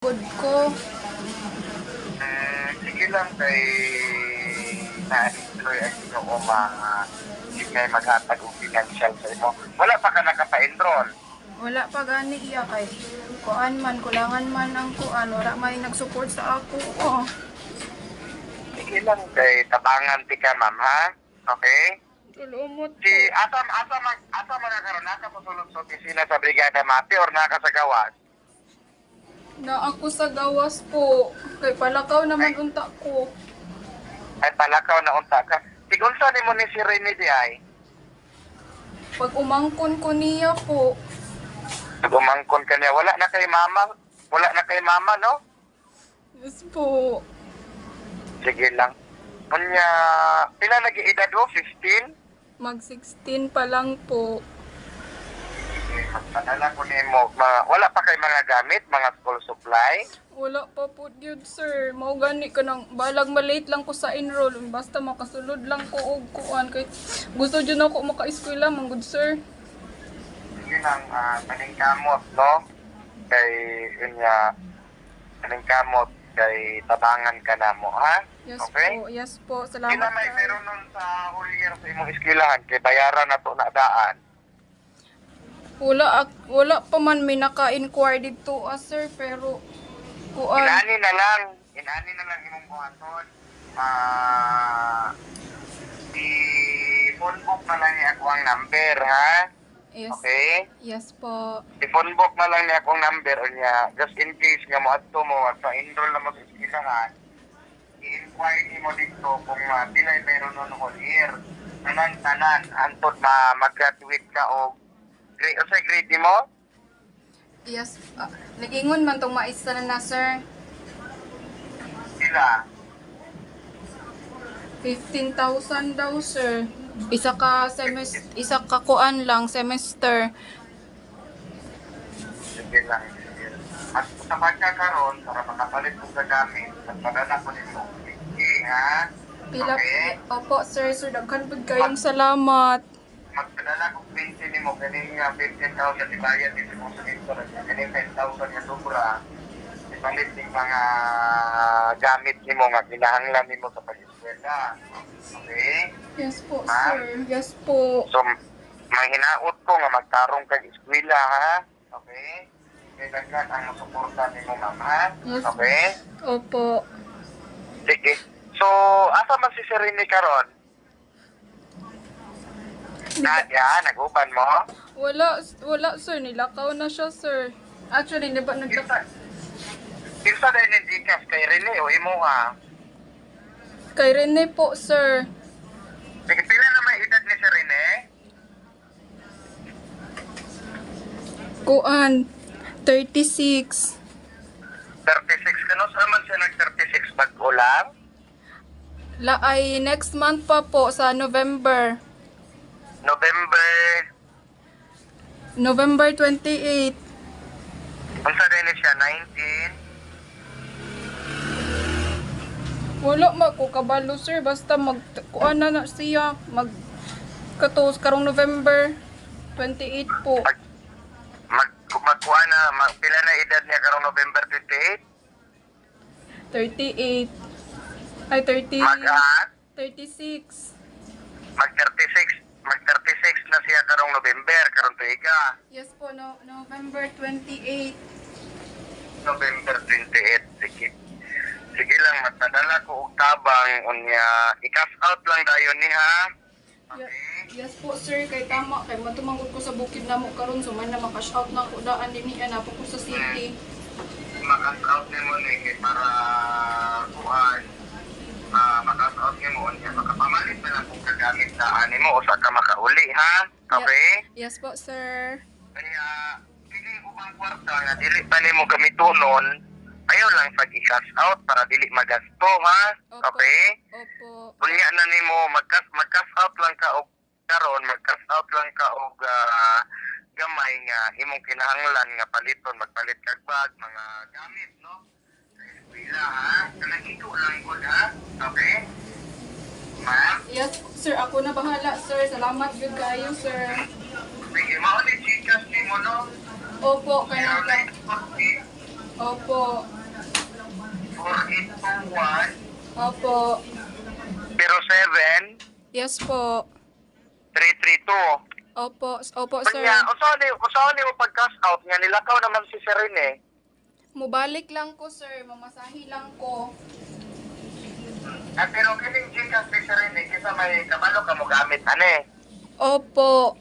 pod ko. Sige lang kay na-enjoy ang ginoo mga sige maghatag og financial sa imo. Wala pa ka nakapa-enroll. Wala pa gani iya kay kuan man, kulangan man ang kuan. Wala may nag-support sa ako. Oh. Sige lang kay tabangan ti ka ma'am ha. Okay? Tulumot Si asa man karon naka pasulod sa opisina sa Brigada Mati or naka sa gawas? na ako sa gawas po. Kay palakaw naman unta ko. Ay palakaw na unta ka. Sigunsa nimo ni si Rene di ay? Pag umangkon ko niya po. Gumangkon ka niya. Wala na kay mama, no? Yes po. Sige lang. Unya, pila lagi edad mo? 15? Mag 16 pa lang po. Magpadala ko nimo. Wala pa kay mga gamit, mga school supply? Wala pa po yun, sir. Mao gani ka nang balag malate lang ko sa enroll. Basta makasulod lang ko og kuan kay gusto jud ako maka-eskwela man good, sir. Sige lang, paningkamot, no? Kay, unya, paningkamot, kay tabangan ka na mo, ha? Yes Okay? po. Yes po. Salamat. Kina may sir. meron nun sa whole year sa imong eskwelahan, kay bayaran na to na daan. Wala pa man may naka-inquire dito, sir, pero kuan. Inani na lang imong buhaton. I-phone book na lang niya ako ang number, ha? Yes. Okay? Yes po. I-phone book na lang niya akong number niya. Just in case nga mo ato mo, at pa-enroll na mo sa eskwelahan, i-inquire ni mo dito kung pilay meron nun whole year. Tanan, antod mag-graduate ka o grade ni mo? Yes. Nag-ingon man tong maista na, sir. Sila. 15,000 daw, sir. Isa ka kuan lang semester. Sige lang. At sa pagkakaroon, para makapalit mo sa gamit, nagpadala ko nito. Sige, ha? Pila Okay. Opo, sir. Sir, daghan pud kayong salamat. Magpadala ko 20 ni mo, ganing nga 15,000 ibayad dito mo sa sector. Ganing 10,000 nga sobra. Ipalit ng mga gamit ni mo nga kinahanglan ni mo sa pag-eskwela. Okay? Yes po, Ma'am? sir. Yes po. So, mahinaot ko nga magtarong kag eskwela, ha? Okay? Kaya daghan ang masuporta ni mo, ma'am, ha? Yes. Okay? Opo. Sige. So, asa man si Serene karon? Nadia, nag-uban mo? Wala, sir. Nilakaw na siya, sir. Actually, di ba Isa dahil ni Dicas kay Rene o imo ha? Kay Rene po, sir. Sige, pila na may edad ni si Rene? Kuan. 36. 36 ka no? Saan man siya nag-36? Bago lang? Ay next month pa po sa November. November 28. Unsa din siya? 19? Wala ko kabalo, sir. Basta kuan na siya. Katos karong November 28 po. Magkuha na, pila na edad niya karong November 28? 38. Ay, 30. Mag-at? 36. Mag-36 na siya karong November, karong tuiga. Yes po, November 28. November 28, sige. Sige lang, magpadala ko og tabang unya i-cash out lang dayon ni ha. Okay. Yes po, sir. Kay tama. Kay matumangod ko sa bukid na mo karon so man na makash out na ko daan din niya na po ko sa city. Mag-cash out ni mo ni kay para kuan. Mag-cash out ni mo unya makapamalit na lang kung kagamit na ani mo o sa ka makauli ha. Okay? Yes po, sir. Kaya dili ubang kwarta nga dili pa nimo gamitonon. Ayaw lang pag i-cash out para dili magasto ha. Opo. Okay? Opo. Kunya na nimo mag-cash out lang ka og karon mag-cash out lang ka og gamay nga imong kinahanglan nga paliton magpalit kag bag mga gamit no. Wala ha. Kanang iko lang gud ha. Okay? Ma'am. Yes, sir. Ako na bahala, sir. Salamat good kayo, sir. Sige, mao ni chikas nimo no. Opo, kaya Pero ka. like Opo. 4821 Opo. 07 Yes po. 332. Opo. Opo, sir. Kanya, usahan mo pag-cash out nga nilakaw naman si Serene. Mubalik lang ko, sir. Mamasahi lang ko. At pero kining Gcash ni Serene, kisa may kabalo ka mo gamit, ane? Opo.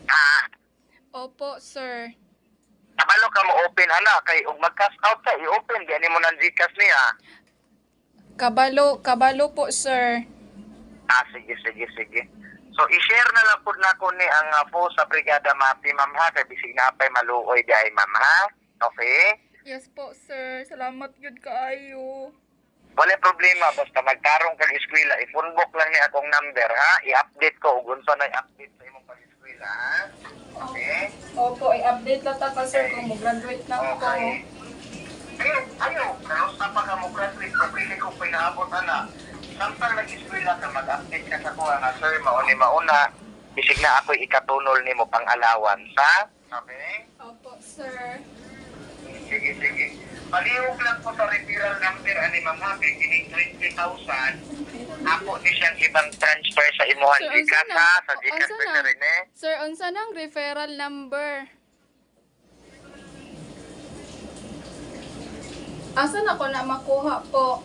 Ha? Opo, sir. Kabalo ka mo open, ana? Kay ug mag-cash out ka, i-open. Di mo ng Gcash niya. Kabalo po, sir. Sige. So, i-share na lang po na ko ni ang po sa Brigada Mapi, ma'am ha. Kaya bisig na pa'y maluoy di ay, ma'am ha. Okay? Yes po, sir. Salamat yun kaayo. Wala problema. Basta magtarong kang eskwela. I-phonebook lang ni akong number ha. I-update ko. Kung saan na i-update sa imong pag-eskwela ha. Okay? Opo, i-update lang ta ka, sir, kung mag-graduate na ako. Okay. Ayaw. Karos na pa ka mo graduate. Pagpili ko pinaabot, ana. Samtang nag-eskwela ka, mag-update ka sa kuha nga, sir, mauna. Bisig na ako'y ikatunol ni mo pang allowance, ha? Okay? Opo, sir. Sige. Palihog lang po sa referral number, ani ma'am, ha? Kay kining 20,000. Ako ni siyang ibang transfer sa imuhan Sir, Gcash, unsa na? ha? Sa Gcash Unsa pa na? siya rin, eh. Sir, unsa nang referral number? Asan ako na makuha po?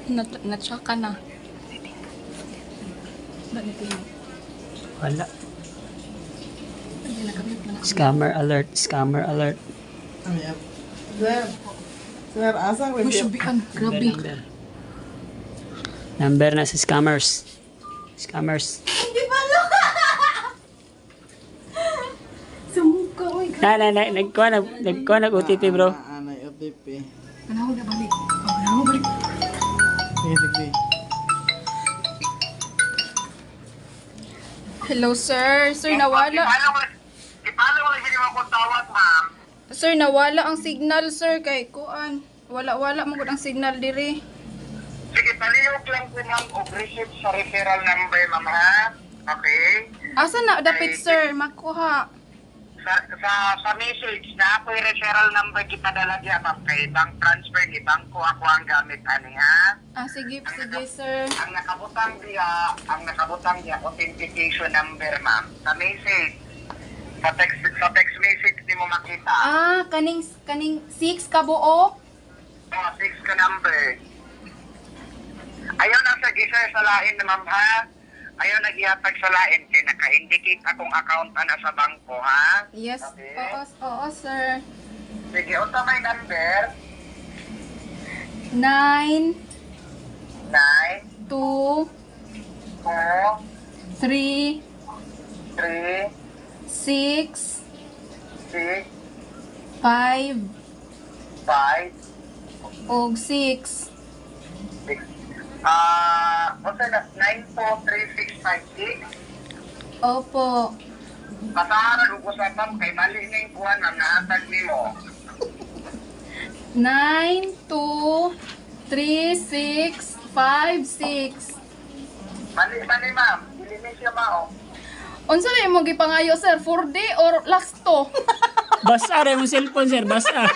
Na-check ka na. Wala. Scammer alert, scammer alert. Sir, asang Uy, subian. Grabe. Number na sa scammers. Scammers. Sumuka, uy. Nagkuha na OTP bro. Anay, OTP. Panahon na balik. Panahon balik. Sige. Hello, sir. Sir, nawala. Ipalo ko lang hindi mo kong tawag, ma'am. Sir, nawala ang signal, sir. Kay kuan. Wala mo ang signal diri. Sige, palihog lang po, ma'am, og receipt sa referral number, ma'am, ha? Okay? Asa na dapat, sir? Makuha. Sa message na ako yung referral number kita dalagya, ma'am, kay bank transfer ni bangko ako ang gamit, ani, ha? Sige, sir. Ang nakabutang diya authentication number, ma'am. Sa message, sa text message ni mo makita. Kaning 6 ka buo? 6 ka number. Ayaw na sa gisa sa lain, ma'am, ha? Ayaw nag-ihatag sa lain kay naka-indicate akong account na sa bangko, ha? Yes. Okay. Oo, sir. Sige, unta may number? 9 9, 2 4, 3 3, 6 6, 5 5, og 6. 6. What's that? 943656. Opo. Pasaran ko sa ma'am kay mali na yung kuhan ma'am naatag ni mo. 9 2 3 6 5 6. Mali ma'am. Dili siya mao. Unsa na imong gipangayo, sir? 4D or last to? Basa rin yung cellphone sir, basa.